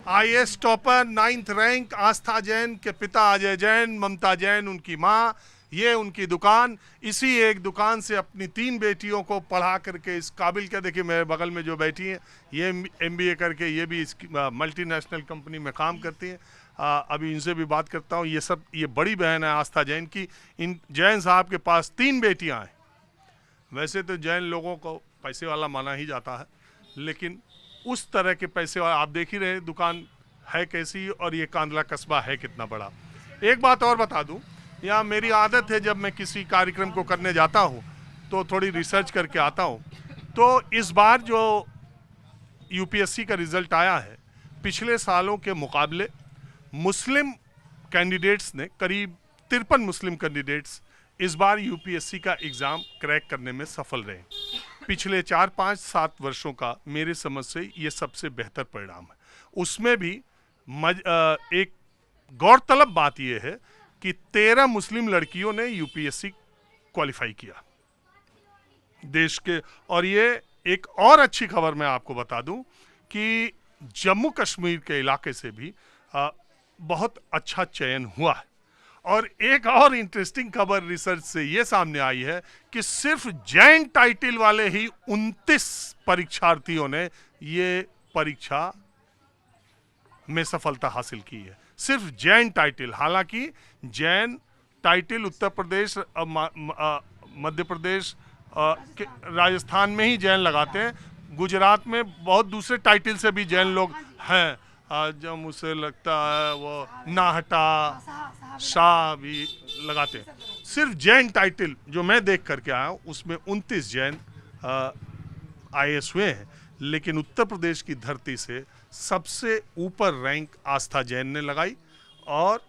IAS topper 9th rank आस्था जैन के पिता अजय जैन, ममता जैन उनकी माँ, ये उनकी दुकान। इसी एक दुकान से अपनी 3 बेटियों को पढ़ा करके इस काबिल क्या, देखिए मेरे बगल में जो बैठी हैं ये एमबीए करके ये भी इस मल्टीनेशनल कंपनी में काम करती हैं। अभी इनसे भी बात करता हूँ। ये बड़ी बहन है आस्था जैन की। इन जैन साहब के पास 3 बेटियाँ हैं। वैसे तो जैन लोगों को पैसे वाला माना ही जाता है, लेकिन उस तरह के पैसे वाला आप देख ही रहे दुकान है कैसी, और ये कांदला कस्बा है कितना बड़ा। एक बात और बता दूं, यहाँ मेरी आदत है जब मैं किसी कार्यक्रम को करने जाता हूँ तो थोड़ी रिसर्च करके आता हूँ। तो इस बार जो यूपीएससी का रिजल्ट आया है, पिछले सालों के मुकाबले मुस्लिम कैंडिडेट्स ने करीब 53 मुस्लिम कैंडिडेट्स इस बार यूपीएससी का एग्ज़ाम क्रैक करने में सफल रहे। पिछले 4, 5, 7 वर्षों का मेरे समझ से ये सबसे बेहतर परिणाम है। उसमें भी एक गौरतलब बात यह है कि 13 मुस्लिम लड़कियों ने यूपीएससी क्वालिफाई किया देश के। और ये एक और अच्छी खबर मैं आपको बता दूं कि जम्मू कश्मीर के इलाके से भी बहुत अच्छा चयन हुआ है। और एक और इंटरेस्टिंग खबर रिसर्च से ये सामने आई है कि सिर्फ जैन टाइटल वाले ही 29 परीक्षार्थियों ने ये परीक्षा में सफलता हासिल की है। सिर्फ जैन टाइटल। हालांकि जैन टाइटल उत्तर प्रदेश, मध्य प्रदेश, राजस्थान में ही जैन लगाते हैं। गुजरात में बहुत दूसरे टाइटल से भी जैन लोग हैं, जो मुझे लगता है वो नाहटा शाह भी लगाते हैं। सिर्फ जैन टाइटल जो मैं देख करके आया हूँ उसमें 29 जैन आईएएस हुए हैं। लेकिन उत्तर प्रदेश की धरती से सबसे ऊपर रैंक आस्था जैन ने लगाई, और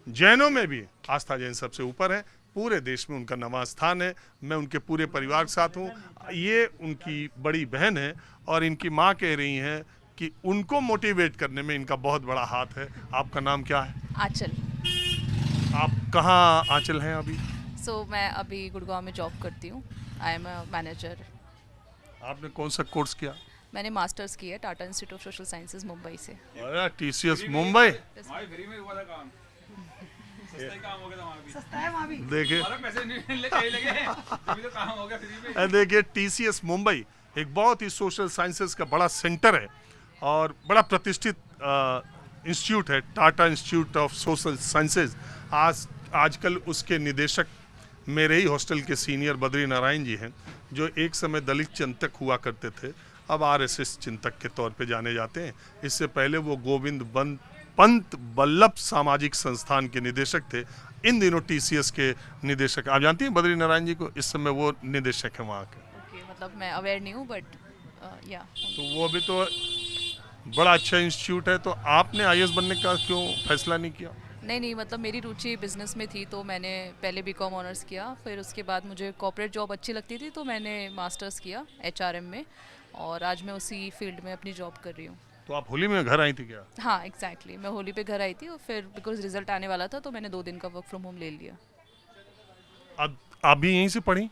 जैनों में भी आस्था जैन सबसे ऊपर है। पूरे देश में उनका नवा स्थान है। मैं उनके पूरे परिवार के साथ हूँ। ये उनकी बड़ी बहन है और इनकी माँ कह रही हैं कि उनको मोटिवेट करने में इनका बहुत बड़ा हाथ है। आपका नाम क्या है? आंचल। आप कहाँ आंचल हैं अभी? मैं अभी गुड़गांव में जॉब करती हूँ। I am a manager. आपने कौन सा कोर्स किया? मैंने मास्टर्स किया है Tata institute of social sciences Mumbai से। अरे टीसीएस मुंबई। देखिए देखिए टीसीएस मुंबई एक बहुत ही सोशल साइंसेज का बड़ा सेंटर है और बड़ा प्रतिष्ठित इंस्टीट्यूट है, Tata institute of social sciences. आजकल उसके निदेशक मेरे ही हॉस्टल के सीनियर बद्री नारायण जी हैं, जो एक समय दलित चिंतक हुआ करते थे, अब आरएसएस चिंतक के तौर पे जाने जाते हैं। इससे पहले वो गोविंद पंत बल्लभ सामाजिक संस्थान के निदेशक थे। इन दिनों टीसीएस के निदेशक, आप जानती हैं बद्री नारायण जी को? इस समय वो निदेशक हैं वहाँ के। मतलब मैं अवेयर नहीं हूँ, बट या तो वो भी तो बड़ा अच्छा इंस्टीट्यूट है। तो आपने आईएएस बनने का क्यों फैसला नहीं किया? नहीं, मतलब मेरी रुचि बिजनेस में थी, तो मैंने पहले बीकॉम ऑनर्स किया। फिर उसके बाद मुझे कॉर्पोरेट जॉब अच्छी लगती थी, तो मैंने मास्टर्स किया एचआरएम में, और आज मैं उसी फील्ड में अपनी जॉब कर रही हूँ। तो आप होली में घर आई थी क्या? हाँ एग्जैक्टली, मैं होली पे घर आई थी, और फिर बिकॉज रिजल्ट आने वाला था तो मैंने 2 दिन का वर्क फ्रॉम होम ले लिया। अब आप भी यहीं से पढ़ी?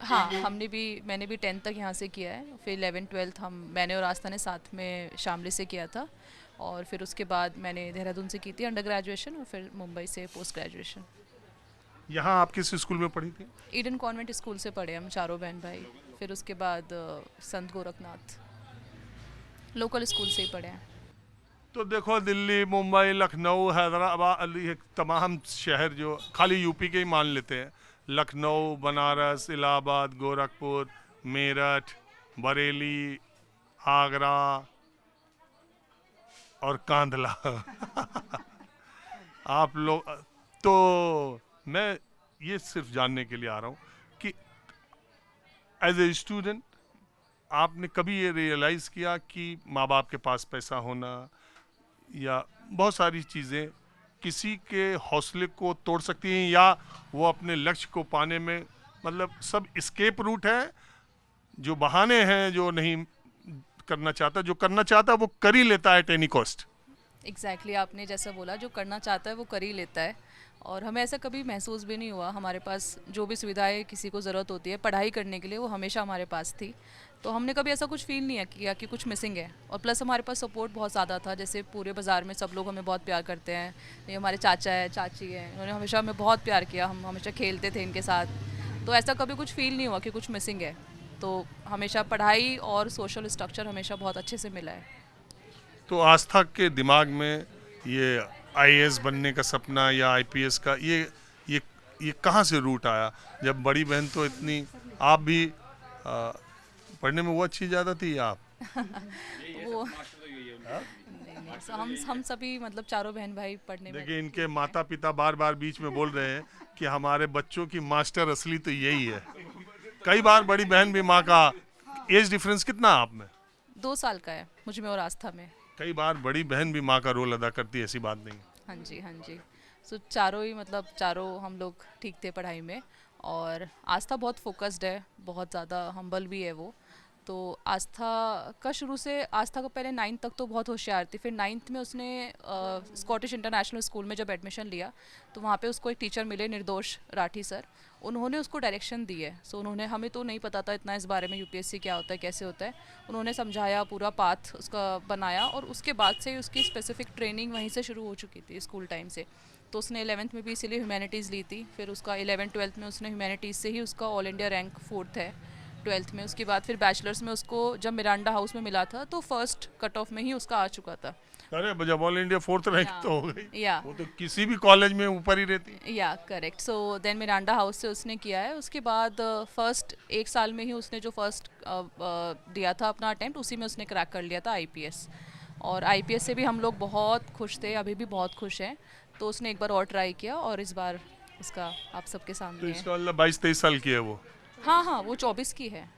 हाँ, मैंने भी 10th तक यहाँ से किया है। फिर 11th 12th मैंने और आस्था ने साथ में शामली से किया था, और फिर उसके बाद मैंने देहरादून से की थी अंडर ग्रेजुएशन, और फिर मुंबई से पोस्ट ग्रेजुएशन। यहाँ आप किस स्कूल में पढ़ी थी? ईडन कॉन्वेंट स्कूल से पढ़े हम चारों बहन भाई। फिर उसके बाद संत गोरखनाथ लोकल स्कूल से ही पढ़े हैं। तो देखो, दिल्ली, मुंबई, लखनऊ, हैदराबाद, तमाम शहर जो खाली यूपी के ही मान लेते हैं, लखनऊ, बनारस, इलाहाबाद, गोरखपुर, मेरठ, बरेली, आगरा और कांधला आप लोग, तो मैं ये सिर्फ जानने के लिए आ रहा हूँ कि एज ए स्टूडेंट आपने कभी ये रियलाइज़ किया कि माँ बाप के पास पैसा होना या बहुत सारी चीज़ें किसी के हौसले को तोड़ सकती हैं, या वो अपने लक्ष्य को पाने में, मतलब सब एस्केप रूट है, जो बहाने हैं, जो नहीं करना चाहता, जो करना चाहता वो कर ही लेता है एट एनी कॉस्ट। एग्जैक्टली आपने जैसा बोला, जो करना चाहता है वो कर ही लेता है, और हमें ऐसा कभी महसूस भी नहीं हुआ। हमारे पास जो भी सुविधाएं किसी को ज़रूरत होती है पढ़ाई करने के लिए, वो हमेशा हमारे पास थी। तो हमने कभी ऐसा कुछ फील नहीं किया कि कुछ मिसिंग है। और प्लस हमारे पास सपोर्ट बहुत ज़्यादा था। जैसे पूरे बाज़ार में सब लोग हमें बहुत प्यार करते हैं। ये हमारे चाचा है, चाची है, उन्होंने हमेशा हमें बहुत प्यार किया। हम हमेशा खेलते थे इनके साथ। तो ऐसा कभी कुछ फील नहीं हुआ कि कुछ मिसिंग है। तो हमेशा पढ़ाई और सोशल स्ट्रक्चर हमेशा बहुत अच्छे से मिला है। तो आस्था के दिमाग में ये आईएएस बनने का सपना या आईपीएस का ये ये कहाँ से रूट आया? जब बड़ी बहन तो इतनी, आप भी पढ़ने में वो अच्छी ज़्यादा थी या आप? वो नहीं नहीं, so हम सभी मतलब चारों बहन भाई पढ़ने में। देखिए, इनके माता पिता बार बार बीच में बोल रहे हैं कि हमारे बच्चों की मास्टर असली तो यही है। कई बार बड़ी बहन भी माँ का, एज डिफरेंस कितना आप में? 2 साल का है मुझ में और आस्था में। कई बार बड़ी बहन भी माँ का रोल अदा करती है, ऐसी बात नहीं। हाँ जी, हाँ जी। सो चारों ही मतलब चारों हम लोग ठीक थे पढ़ाई में। और आस्था बहुत फोकस्ड है, बहुत ज़्यादा हम्बल भी है वो। तो आस्था का शुरू से, आस्था को पहले 9th तक तो बहुत होशियार थी। फिर 9th में उसने स्कॉटिश इंटरनेशनल स्कूल में जब एडमिशन लिया तो वहाँ पे उसको एक टीचर मिले, निर्दोष राठी सर। उन्होंने उसको डायरेक्शन दी है। सो उन्होंने, हमें तो नहीं पता था इतना इस बारे में यूपीएससी क्या होता है, कैसे होता है। उन्होंने समझाया, पूरा पाथ उसका बनाया और उसके बाद से उसकी स्पेसिफिक ट्रेनिंग वहीं से शुरू हो चुकी थी स्कूल टाइम से। तो उसने 11th में भी इसीलिए ह्यूमैनिटीज़ ली थी। फिर उसका 11th-12th में उसने ह्यूमैनिटीज़ से ही उसका ऑल इंडिया रैंक 4th है 12th में। उसके बाद फिर बैचलर्स में उसको जब मिरांडा हाउस में मिला था तो फर्स्ट कट ऑफ में ही उसका आ चुका था। अरे जब ऑल इंडिया 4th रैंक या तो हो गई, या वो तो किसी भी कॉलेज में ऊपर ही रहती। या correct. So then Miranda House से उसने किया है। उसके बाद फर्स्ट 1 साल में ही उसने जो फर्स्ट दिया था अपना अटेम्प्ट, उसी में उसने क्रैक कर लिया था आईपीएस। और आईपीएस से भी हम लोग बहुत खुश थे, अभी भी बहुत खुश हैं। तो उसने एक बार और ट्राई किया और इस बार उसका आप सबके तो सामने है। इसका मतलब 22-23 साल की है वो। हाँ हाँ, वो 24 की है।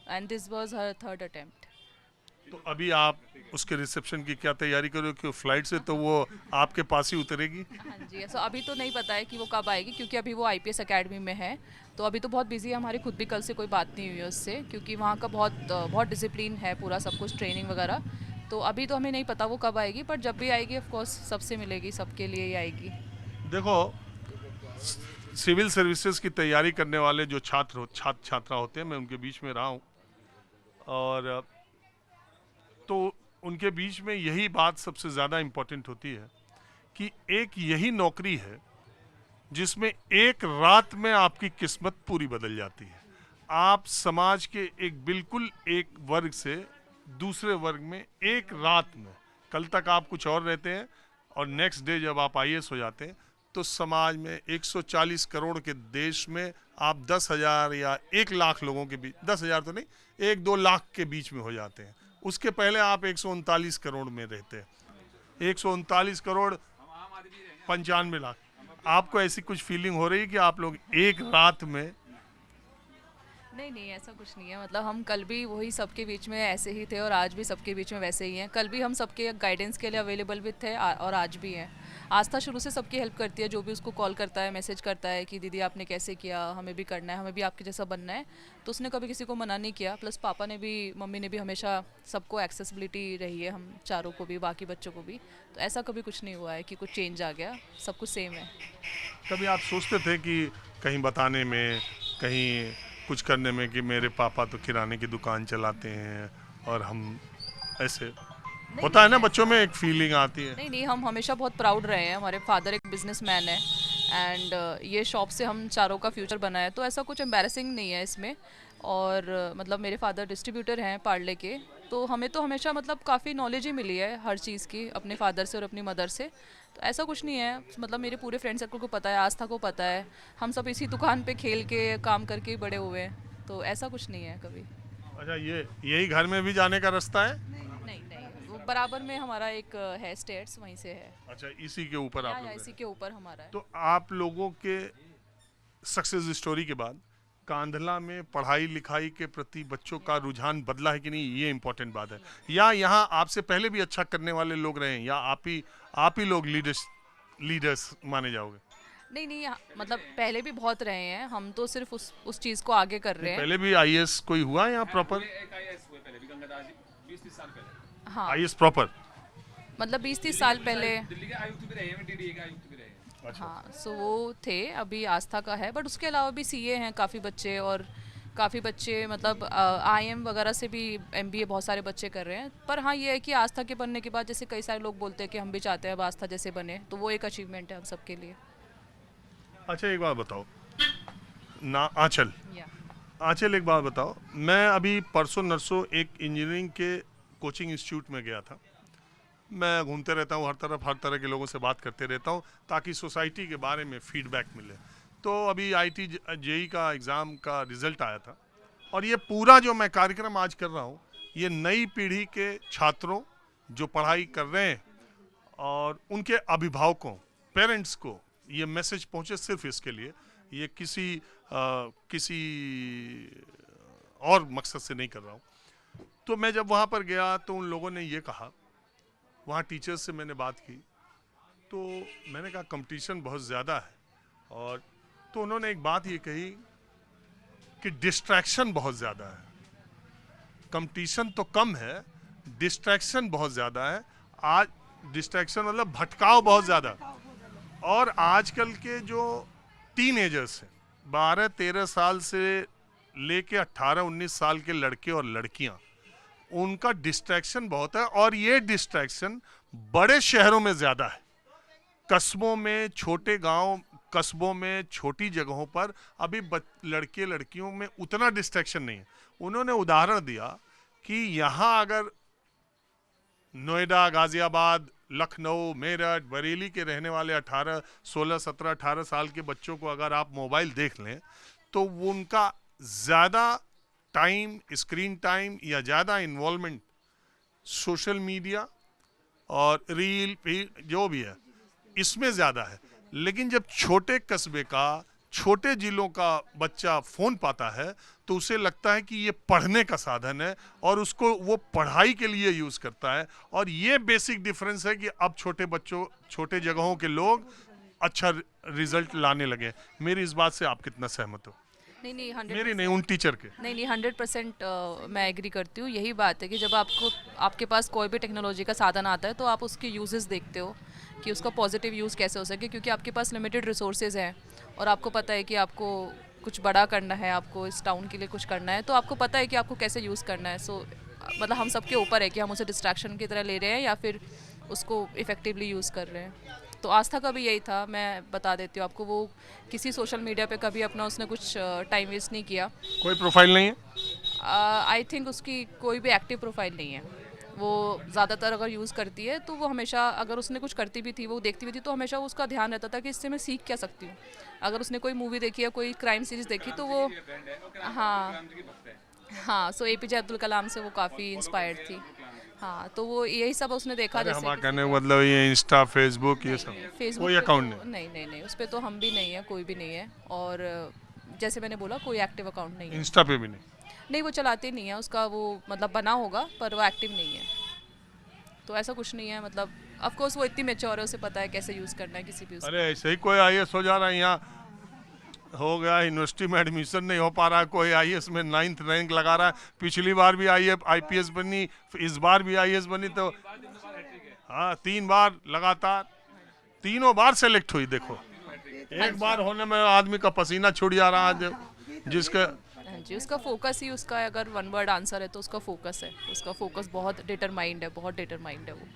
And this was her 3rd attempt. तो अभी आप उसके रिसेप्शन की क्या तैयारी करो कि फ्लाइट से तो वो आपके पास ही उतरेगी? हाँ जी, सो अभी तो नहीं पता है कि वो कब आएगी, क्योंकि अभी वो आईपीएस एकेडमी में है। तो अभी तो बहुत बिजी है, हमारी खुद भी कल से कोई बात नहीं हुई है उससे, क्योंकि वहाँ का बहुत डिसिप्लिन है पूरा, सब कुछ ट्रेनिंग वगैरह। तो अभी तो हमें नहीं पता वो कब आएगी, पर जब भी आएगी ऑफ कोर्स सबसे मिलेगी, सबके लिए ही आएगी। देखो, सिविल सर्विसेज की तैयारी करने वाले जो छात्रा होते हैं, मैं उनके बीच में रहा हूँ, और तो उनके बीच में यही बात सबसे ज़्यादा इम्पोर्टेंट होती है कि एक यही नौकरी है जिसमें एक रात में आपकी किस्मत पूरी बदल जाती है। आप समाज के एक बिल्कुल एक वर्ग से दूसरे वर्ग में एक रात में, कल तक आप कुछ और रहते हैं और नेक्स्ट डे जब आप आईएएस हो जाते हैं तो समाज में 140 करोड़ के देश में आप 10,000 या 1 लाख लोगों के बीच, 10,000 तो नहीं, 1-2 लाख के बीच में हो जाते हैं। उसके पहले आप 139 करोड़ में रहते हैं। 139 करोड़ 95 लाख। आपको ऐसी कुछ फीलिंग हो रही है कि आप लोग एक रात में? नहीं नहीं, ऐसा कुछ नहीं है। मतलब हम कल भी वही सबके बीच में ऐसे ही थे और आज भी सबके बीच में वैसे ही हैं। कल भी हम सबके गाइडेंस के लिए अवेलेबल भी थे और आज भी हैं। आस्था शुरू से सबकी हेल्प करती है, जो भी उसको कॉल करता है, मैसेज करता है कि दीदी आपने कैसे किया, हमें भी करना है, हमें भी आपके जैसा बनना है। तो उसने कभी किसी को मना नहीं किया। प्लस पापा ने भी, मम्मी ने भी हमेशा सबको एक्सेसिबिलिटी रही है, हम चारों को भी, बाकी बच्चों को भी। तो ऐसा कभी कुछ नहीं हुआ है कि कुछ चेंज आ गया, सब कुछ सेम है। कभी आप सोचते थे कि कहीं बताने में, कहीं कुछ करने में कि मेरे पापा तो किराने की दुकान चलाते हैं और हम ऐसे, होता है ना, बच्चों में एक फीलिंग आती है? नहीं नहीं, हम हमेशा बहुत प्राउड रहे हैं। हमारे फादर एक बिजनेसमैन है एंड ये शॉप से हम चारों का फ्यूचर बना है, तो ऐसा कुछ एम्बैरेसिंग नहीं है इसमें। और मतलब मेरे फादर डिस्ट्रीब्यूटर हैं पार्ले के, तो हमें तो हमेशा मतलब काफ़ी नॉलेज ही मिली है हर चीज़ की, अपने फादर से और अपनी मदर से। तो ऐसा कुछ नहीं है। मतलब मेरे पूरे फ्रेंड सर्कल को पता है, आस्था को पता है, हम सब इसी दुकान पे खेल के काम करके ही बड़े हुए हैं। तो ऐसा कुछ नहीं है कभी। अच्छा, यही घर में भी जाने का रास्ता है? नहीं नहीं, वो बराबर में हमारा एक है स्टेट्स, वहीं से है। अच्छा, इसी के ऊपर आप या लोग इसी हैं। के ऊपर हमारा है। तो आप लोगों के सक्सेस स्टोरी के बाद कांधला में पढ़ाई लिखाई के प्रति बच्चों का रुझान बदला है कि नहीं, ये इम्पोर्टेंट बात है। या यहाँ आपसे पहले भी अच्छा करने वाले लोग रहे हैं, या आप ही लोग लीडर्स माने जाओगे? नहीं नहीं, मतलब पहले भी बहुत रहे हैं, हम तो सिर्फ उस चीज़ को आगे कर रहे हैं। पहले भी आईएएस कोई हुआ यहाँ प्रॉपर? हाँ, आईएएस प्रॉपर? मतलब 20-30 साल पहले। दिल्ली के आयुक्त भी रहे हैं, डीडीए के आयुक्त भी रहे हैं। अच्छा। हाँ, सो वो थे, अभी आस्था का है, बट उसके अलावा भी सीए हैं काफ़ी बच्चे, और काफ़ी बच्चे मतलब आईएम वगैरह से भी एमबीए बहुत सारे बच्चे कर रहे हैं। पर हाँ, ये है कि आस्था के बनने के बाद जैसे कई सारे लोग बोलते हैं कि हम भी चाहते हैं अब आस्था जैसे बने, तो वो एक अचीवमेंट है हम सबके लिए। अच्छा, एक बात बताओ ना आंचल, या आंचल एक बात बताओ, मैं अभी परसों नरसों एक इंजीनियरिंग के कोचिंग इंस्टीट्यूट में गया था। मैं घूमते रहता हूँ हर तरह के लोगों से बात करते रहता हूँ ताकि सोसाइटी के बारे में फीडबैक मिले। तो अभी आईटी जेई का एग्ज़ाम का रिज़ल्ट आया था, और ये पूरा जो मैं कार्यक्रम आज कर रहा हूँ, ये नई पीढ़ी के छात्रों जो पढ़ाई कर रहे हैं और उनके अभिभावकों, पेरेंट्स को ये मैसेज पहुँचे सिर्फ इसके लिए, ये किसी और मकसद से नहीं कर रहा हूँ। तो मैं जब वहाँ पर गया तो उन लोगों ने ये कहा, वहाँ टीचर्स से मैंने बात की, तो मैंने कहा कंपटीशन बहुत ज़्यादा है, और तो उन्होंने एक बात ये कही कि डिस्ट्रैक्शन बहुत ज़्यादा है। कंपटीशन तो कम है, डिस्ट्रैक्शन बहुत ज़्यादा है। आज डिस्ट्रैक्शन मतलब भटकाव बहुत ज़्यादा, और आजकल के जो टीनेजर्स हैं, 12-13 साल से लेके 18-19 साल के लड़के और लड़कियां, उनका डिस्ट्रैक्शन बहुत है, और ये डिस्ट्रैक्शन बड़े शहरों में ज़्यादा है। कस्बों में, छोटे गांव कस्बों में, छोटी जगहों पर अभी लड़के लड़कियों में उतना डिस्ट्रैक्शन नहीं है। उन्होंने उदाहरण दिया कि यहाँ अगर नोएडा, गाजियाबाद, लखनऊ, मेरठ, बरेली के रहने वाले 18 साल के बच्चों को अगर आप मोबाइल देख लें, तो वो उनका ज़्यादा टाइम, स्क्रीन टाइम या ज़्यादा इन्वॉल्वमेंट सोशल मीडिया और रील जो भी है इसमें ज़्यादा है। लेकिन जब छोटे कस्बे का, छोटे जिलों का बच्चा फ़ोन पाता है, तो उसे लगता है कि ये पढ़ने का साधन है, और उसको वो पढ़ाई के लिए यूज़ करता है। और ये बेसिक डिफरेंस है कि अब छोटे बच्चों, छोटे जगहों के लोग अच्छा रिजल्ट लाने लगे। मेरी इस बात से आप कितना सहमत हो? नहीं नहीं, मेरी नहीं, उन टीचर के। नहीं नहीं, 100% मैं एग्री करती हूँ। यही बात है कि जब आपके पास कोई भी टेक्नोलॉजी का साधन आता है, तो आप उसके यूजेस देखते हो कि उसका पॉजिटिव यूज़ कैसे हो सके, क्योंकि आपके पास लिमिटेड रिसोर्सेज हैं, और आपको पता है कि आपको कुछ बड़ा करना है, आपको इस टाउन के लिए कुछ करना है, तो आपको पता है कि आपको कैसे यूज़ करना है। सो मतलब हम सबके ऊपर है कि हम उसे डिस्ट्रैक्शन की तरह ले रहे हैं या फिर उसको इफ़ेक्टिवली यूज़ कर रहे हैं। तो आस्था का भी यही था, मैं बता देती हूँ आपको। वो किसी सोशल मीडिया पे कभी अपना उसने कुछ टाइम वेस्ट नहीं किया। कोई प्रोफाइल नहीं है? आई थिंक उसकी कोई भी एक्टिव प्रोफाइल नहीं है। वो ज़्यादातर अगर यूज़ करती है तो वो हमेशा, अगर उसने कुछ करती भी थी, वो देखती भी थी, तो हमेशा उसका ध्यान रहता था कि इससे मैं सीख क्या सकती हूँ। अगर उसने कोई मूवी देखी या कोई क्राइम सीरीज़ देखी तो वो, हाँ हाँ, सो एपीजे अब्दुल कलाम से वो काफ़ी इंस्पायर्ड थी। हाँ, तो वो यही सब उसने देखा। अरे जैसे हमारा कहने का मतलब ये इंस्टा, फेसबुक, ये सब फेसबुक कोई पे अकाउंट तो नहीं? नहीं नहीं नहीं, उस पर तो हम भी नहीं है, कोई भी नहीं है। और जैसे मैंने बोला, कोई एक्टिव अकाउंट नहीं है। इंस्टा पे भी नहीं? नहीं, वो चलाती नहीं है, उसका वो मतलब बना होगा पर वो एक्टिव नहीं है। तो ऐसा कुछ नहीं है, मतलब ऑफ कोर्स वो इतनी मैच्योर है, उसे पता है कैसे यूज़ करना है किसी भी उसको। अरे ऐसे ही कोई आईएएस हो जा रहा है, यहाँ हो गया यूनिवर्सिटी में एडमिशन नहीं हो पा रहा है, कोई आईएएस में 9th रैंक लगा रहा है। पिछली बार भी आईपीएस बनी, इस बार भी आईएएस बनी, तो हाँ 3 बार लगातार, तीनों बार सेलेक्ट हुई। देखो, एक बार होने में आदमी का पसीना छूट जा रहा है, जिसका हाँ जी, उसका फोकस ही, उसका अगर वन वर्ड आंसर है तो उसका फोकस है, उसका फोकस बहुत डिटरमाइंड है, बहुत डिटरमाइंड है वो।